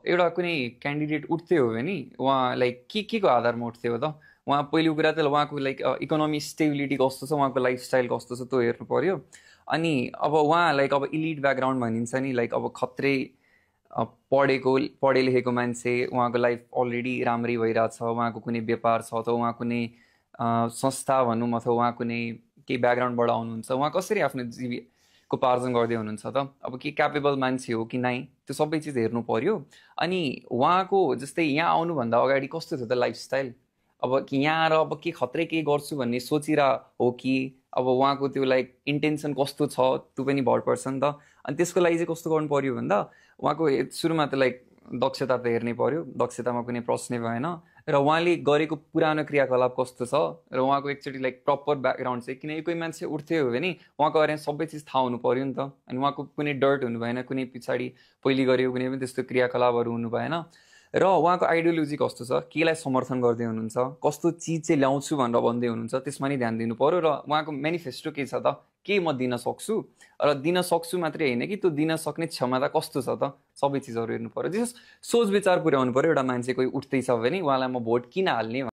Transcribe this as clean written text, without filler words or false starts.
एउटा कुनै क्यान्डिडेट उठ्दै हो भने उहाँ लाइक के को आधारमा उठ्थ्यो हो त? उहाँ पहिलो कुरा त उहाँको लाइक इकोनोमिक स्टेबिलिटी कस्तो छ, उहाँको लाइफस्टाइल कस्तो छ त्यो हेर्नु पर्यो। अनि अब उहाँ लाइक अब इलिट ब्याकग्राउन्ड भनिन्छ नि, लाइक अब खत्रै पढे लेखेको मान्छे, उहाँको लाइफ अलरेडी राम्रै भइरहेछ, उहाँको कुनै व्यापार छ अथवा उहाँ कुनै संस्था भनौँ अथवा उहाँ कुनै केही ब्याकग्राउन्डबाट आउनुहुन्छ, उहाँ कसरी आफ्नो जीविकोपार्जन गर्दै हुनुहुन्छ त? अब के क्यापेबल मान्छे हो कि नाइ, त्यो सबै चिज हेर्नु पर्यो। अनि उहाँको जस्तै यहाँ आउनुभन्दा अगाडि कस्तो थियो त लाइफस्टाइल, अब कि यहाँ आएर अब के खत्रै के गर्छु भन्ने सोचिरह हो कि अब उहाँको त्यो लाइक इन्टेन्सन कस्तो छ त्यो पनि भर पर्छ नि त। अनि त्यसको लागि चाहिँ कस्तो गर्नु पर्यो भन्दा उहाँको सुरुमा त लाइक दक्षता त हेर्नै पर्यो, दक्षतामा कुनै प्रश्नै भएन। र उहाँले गरेको पुरानो क्रियाकलाप कस्तो छ र उहाँको एकचोटि लाइक प्रपर ब्याकग्राउन्ड चाहिँ, किनकि कोही मान्छे उठ्थ्यो हो भने उहाँको बारेमा सबै चिज थाहा हुनु पर्यो नि त। अनि उहाँको कुनै डर्ट हुनु भएन, कुनै पछाडि पहिले गरेको कुनै पनि त्यस्तो क्रियाकलापहरू हुनु भएन। र उहाँको आइडियोलोजी कस्तो छ, केलाई समर्थन गर्दै हुनुहुन्छ, कस्तो चिज चाहिँ ल्याउँछु भनेर भन्दै हुनुहुन्छ, त्यसमा नि ध्यान दिनु पर्यो। र उहाँको मेनिफेस्टो के छ त, के म दिन सक्छु, र दिन सक्छु मात्रै होइन कि त्यो दिन सक्ने क्षमता कस्तो छ त, सबै चिजहरू हेर्नु पर्यो। जस सोच विचार पुर्याउनु पर्यो एउटा मान्छे कोही उठ्दैछ भने उहाँलाई म भोट किन हाल्ने